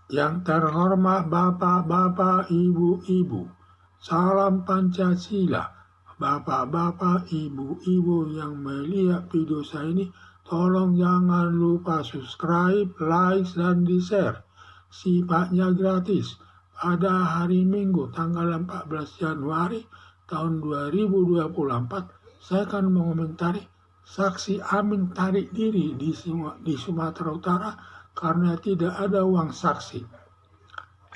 Yang terhormat Bapak-Bapak, Ibu-Ibu, salam Pancasila. Bapak-bapak, ibu-ibu yang melihat video saya ini, tolong jangan lupa subscribe, like, dan di-share. Sifatnya gratis. Pada hari Minggu tanggal 14 Januari tahun 2024, saya akan mengomentari saksi Amin tarik diri di Sumatera Utara karena tidak ada uang saksi.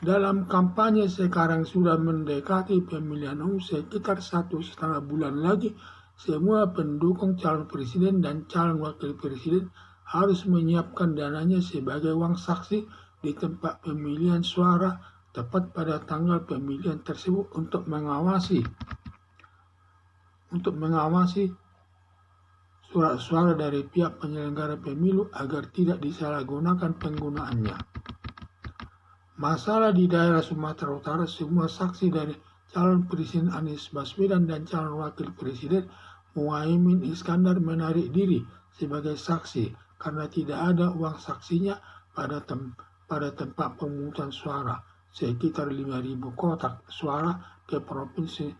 Dalam kampanye sekarang sudah mendekati pemilihan umum sekitar 1,5 bulan lagi, semua pendukung calon presiden dan calon wakil presiden harus menyiapkan dananya sebagai uang saksi di tempat pemilihan suara tepat pada tanggal pemilihan tersebut untuk mengawasi surat suara dari pihak penyelenggara pemilu agar tidak disalahgunakan penggunaannya. Masalah di daerah Sumatera Utara, semua saksi dari calon presiden Anies Baswedan dan calon wakil presiden Muhaimin Iskandar menarik diri sebagai saksi karena tidak ada uang saksinya pada tempat pemungutan suara. Sekitar 5.000 kotak suara ke provinsi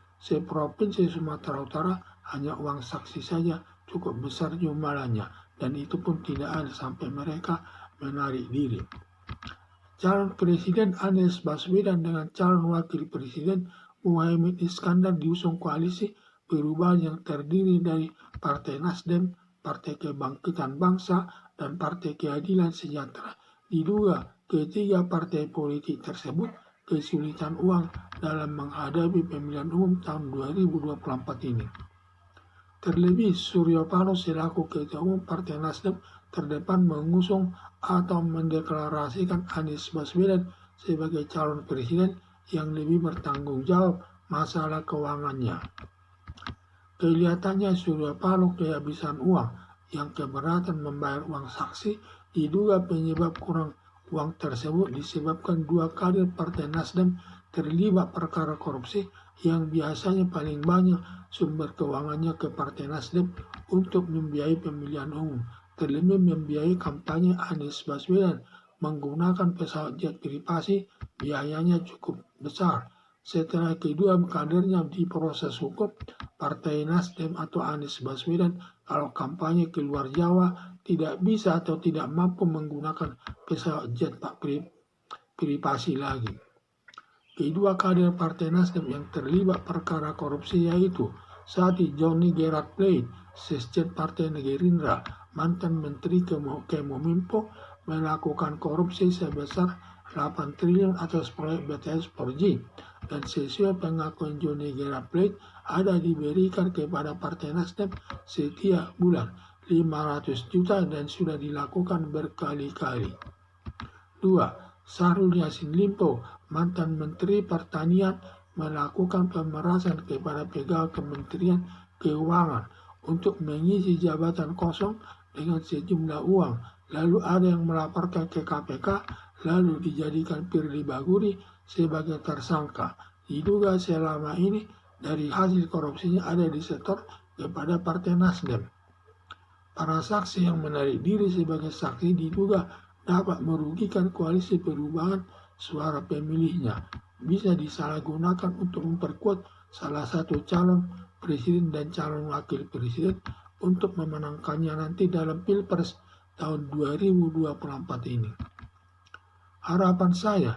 Sumatera Utara, hanya uang saksi saja cukup besar jumlahnya, dan itu pun tidak ada sampai mereka menarik diri. Calon Presiden Anies Baswedan dengan calon Wakil Presiden Muhaimin Iskandar diusung koalisi perubahan yang terdiri dari Partai Nasdem, Partai Kebangkitan Bangsa, dan Partai Keadilan Sejahtera. Diduga ketiga partai politik tersebut kesulitan uang dalam menghadapi pemilihan umum tahun 2024 ini. Terlebih, Suryo Paloh selaku Ketua Umum Partai Nasdem terdepan mengusung atau mendeklarasikan Anies Baswedan sebagai calon presiden yang lebih bertanggung jawab masalah keuangannya. Kelihatannya Suryo Paloh kehabisan uang, yang keberatan membayar uang saksi. Diduga penyebab kurang uang tersebut disebabkan 2 kader Partai Nasdem terlibat perkara korupsi yang biasanya paling banyak sumber keuangannya ke Partai Nasdem untuk membiayai pemilihan umum, terlebih membiayai kampanye Anies Baswedan menggunakan pesawat jet privasi, biayanya cukup besar. Setelah kedua kadernya diproses hukum, Partai Nasdem atau Anies Baswedan kalau kampanye keluar Jawa tidak bisa atau tidak mampu menggunakan pesawat jet privasi lagi. Kedua kader Partai Nasdem yang terlibat perkara korupsi yaitu Sati Johnny Gerard Plate, Sekjen Partai Gerindra, mantan Menteri Kemenkominfo, melakukan korupsi sebesar 8 triliun atas proyek BTS 4G, dan sesuai pengakuan Johnny Gerard Plate ada diberikan kepada Partai Nasdem setiap bulan 500 juta dan sudah dilakukan berkali-kali. 2. Syahrul Yassin Limpo, mantan Menteri Pertanian, melakukan pemerasan kepada pegawai Kementerian Keuangan untuk mengisi jabatan kosong dengan sejumlah uang. Lalu ada yang melaporkan ke KPK, lalu dijadikan Firly Bahuri sebagai tersangka. Diduga selama ini dari hasil korupsinya ada disetor kepada Partai Nasdem. Para saksi yang menarik diri sebagai saksi diduga dapat merugikan koalisi perubahan suara pemilihnya, bisa disalahgunakan untuk memperkuat salah satu calon presiden dan calon wakil presiden untuk memenangkannya nanti dalam Pilpres tahun 2024 ini. Harapan saya,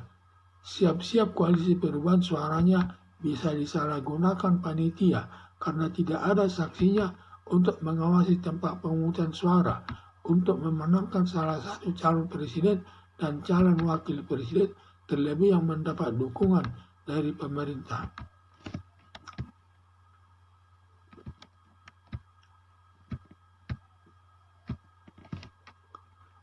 siap-siap koalisi perubahan suaranya bisa disalahgunakan panitia karena tidak ada saksinya untuk mengawasi tempat pemungutan suara untuk memenangkan salah satu calon presiden dan calon wakil presiden, terlebih yang mendapat dukungan dari pemerintah.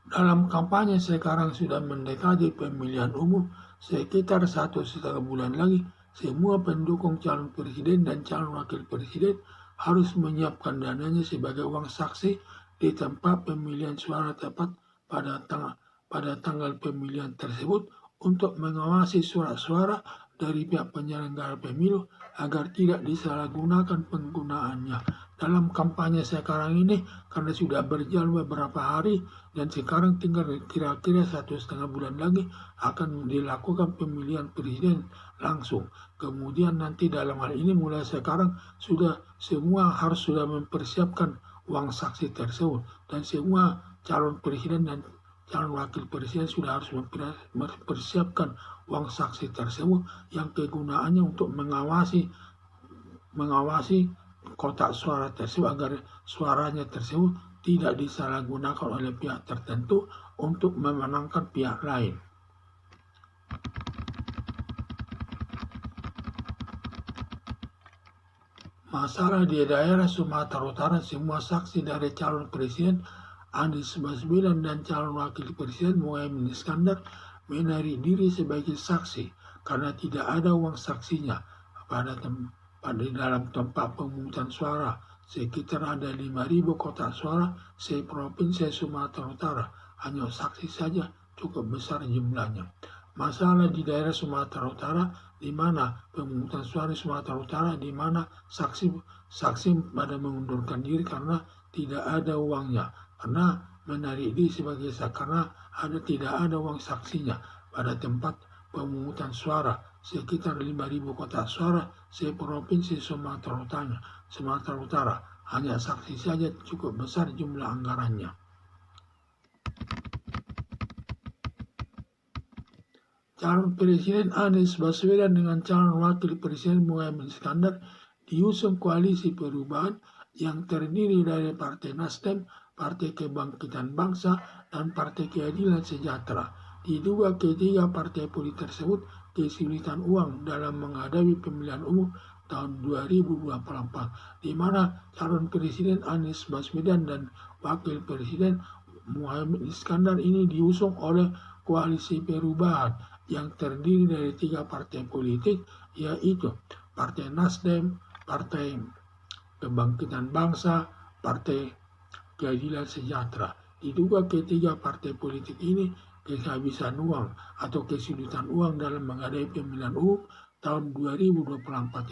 Dalam kampanye sekarang sudah mendekati pemilihan umum, sekitar 1,5 bulan lagi, semua pendukung calon presiden dan calon wakil presiden harus menyiapkan dananya sebagai uang saksi di tempat pemilihan suara tepat pada tanggal pemilihan tersebut untuk mengawasi surat suara dari pihak penyelenggara pemilu agar tidak disalahgunakan penggunaannya. dalam kampanye sekarang ini, karena sudah berjalan beberapa hari dan sekarang tinggal kira-kira 1,5 bulan lagi akan dilakukan pemilihan presiden langsung. Kemudian nanti dalam hal ini mulai sekarang semua harus sudah mempersiapkan uang saksi tersebut, dan semua calon presiden dan calon wakil presiden sudah harus mempersiapkan uang saksi tersebut yang kegunaannya untuk mengawasi kotak suara tersebut agar suaranya tersebut tidak disalahgunakan oleh pihak tertentu untuk memenangkan pihak lain. Masalah di daerah Sumatera Utara, semua saksi dari calon presiden Anies Baswedan dan calon wakil presiden Muhaimin Iskandar menarik diri sebagai saksi karena tidak ada uang saksinya pada dalam tempat pemungutan suara. Sekitar ada 5.000 kotak suara se-provinsi Sumatera Utara. Hanya saksi saja cukup besar jumlahnya. Masalah di daerah Sumatera Utara, di mana pemungutan suara Sumatera Utara, di mana saksi pada mengundurkan diri karena tidak ada uangnya, karena menarik diri sebagai saksi karena tidak ada uang saksinya pada tempat pemungutan suara. Sekitar 5.000 kotak suara se-provinsi Sumatera Utara. Hanya saksi saja cukup besar jumlah anggarannya. Calon Presiden Anies Baswedan dengan calon Wakil Presiden Muhaimin Iskandar diusung koalisi perubahan yang terdiri dari Partai Nasdem, Partai Kebangkitan Bangsa, dan Partai Keadilan Sejahtera. Diduga ketiga partai politik tersebut kesulitan uang dalam menghadapi pemilihan umum tahun 2024, di mana calon Presiden Anies Baswedan dan Wakil Presiden Muhaimin Iskandar ini diusung oleh koalisi perubahan yang terdiri dari 3 partai politik, yaitu Partai Nasdem, Partai Kebangkitan Bangsa, Partai Keadilan Sejahtera. Diduga ketiga partai politik ini kehabisan uang atau kesulitan uang dalam menghadapi pemilihan umum tahun 2024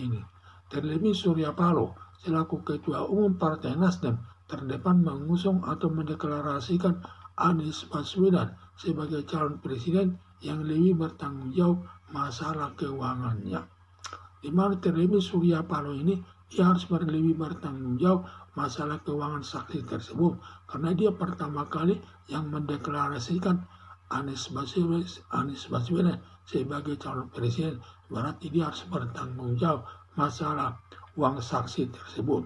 ini. Terlebih Surya Paloh selaku Ketua Umum Partai Nasdem terdepan mengusung atau mendeklarasikan Anies Baswedan sebagai calon presiden yang lebih bertanggung jawab masalah keuangannya. Di mana terlebih Surya Paloh ini dia harus lebih bertanggung jawab masalah keuangan saksi tersebut karena dia pertama kali yang mendeklarasikan Anies Baswedan sebagai calon presiden, berarti dia harus bertanggung jawab masalah uang saksi tersebut.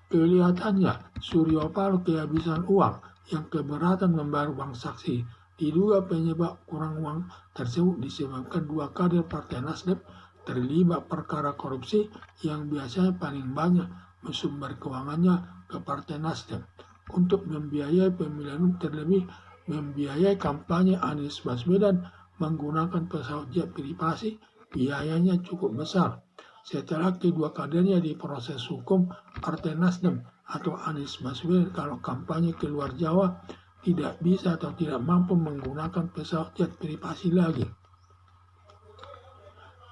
Kelihatannya Surya Paloh kehabisan uang yang keberatan membayar uang saksi. Diduga penyebab kurang uang tersebut disebabkan 2 kader Partai Nasdem terlibat perkara korupsi yang biasanya paling banyak sumber keuangannya ke Partai Nasdem untuk membiayai pemilihan, terlebih membiayai kampanye Anies Baswedan menggunakan pesawat jet privasi. Biayanya cukup besar. Setelah kedua kadernya diproses hukum, Partai Nasdem atau Anies Baswedan kalau kampanye keluar Jawa tidak bisa atau tidak mampu menggunakan pesawat jet privasi lagi.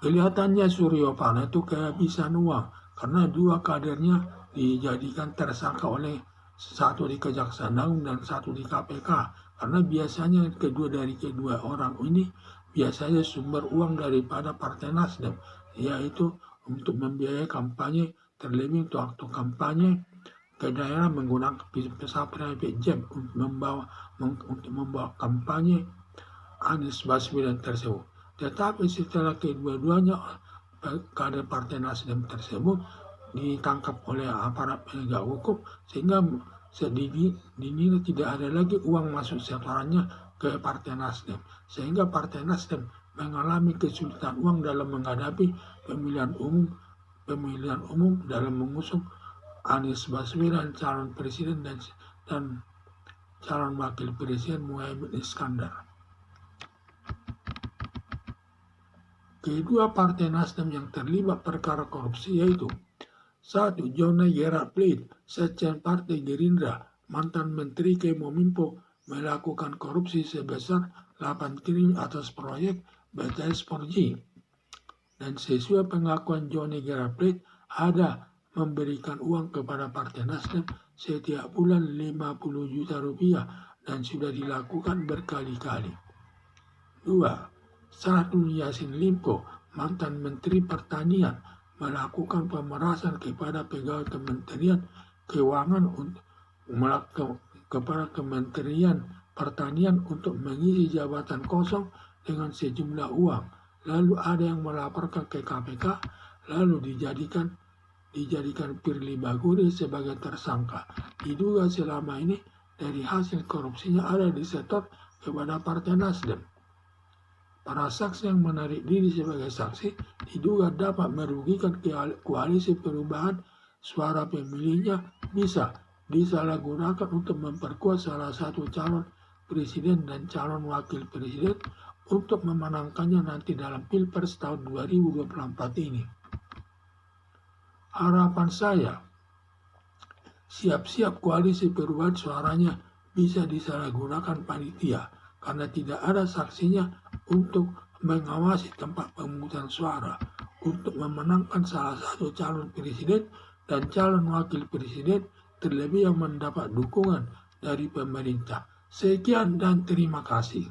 Kelihatannya Surya Paloh itu kehabisan uang karena 2 kadernya dijadikan tersangka oleh satu di Kejaksaan Agung dan satu di KPK. Karena biasanya kedua orang ini biasanya sumber uang daripada Partai Nasdem, yaitu untuk membiayai kampanye, terlebih untuk waktu kampanye ke daerah menggunakan pesawat private jet untuk membawa kampanye Anies Baswedan tersebut. Tetapi setelah kedua-duanya kader Partai Nasdem tersebut ditangkap oleh aparat penegak hukum, sehingga dinilai tidak ada lagi uang masuk setorannya ke Partai Nasdem, sehingga Partai Nasdem mengalami kesulitan uang dalam menghadapi pemilihan umum dalam mengusung Anies Baswedan calon presiden dan calon wakil presiden Muhaimin Iskandar. Kedua partai Nasdem yang terlibat perkara korupsi yaitu 1. Johnny Gerard Plate, sekjen Partai Gerindra, mantan Menteri Kominfo, melakukan korupsi sebesar 8 triliun atas proyek BTS 4G. Dan sesuai pengakuan Johnny Gerard Plate, ada memberikan uang kepada Partai Nasdem setiap bulan 50 juta rupiah dan sudah dilakukan berkali-kali. 2. Syahrul Yassin Limpo, mantan Menteri Pertanian, melakukan pemerasan kepada pegawai Kementerian Keuangan kepada Kementerian Pertanian untuk mengisi jabatan kosong dengan sejumlah uang. Lalu ada yang melaporkan ke KPK, lalu dijadikan Firly Bahuri sebagai tersangka. Diduga selama ini dari hasil korupsinya ada disetor kepada Partai Nasdem. Para saksi yang menarik diri sebagai saksi diduga dapat merugikan koalisi perubahan. Suara pemilihnya bisa disalahgunakan untuk memperkuat salah satu calon presiden dan calon wakil presiden untuk memenangkannya nanti dalam Pilpres tahun 2024 ini. Harapan saya, siap-siap koalisi perubahan suaranya bisa disalahgunakan panitia karena tidak ada saksinya untuk mengawasi tempat pemungutan suara untuk memenangkan salah satu calon presiden dan calon wakil presiden, terlebih yang mendapat dukungan dari pemerintah. Sekian dan terima kasih.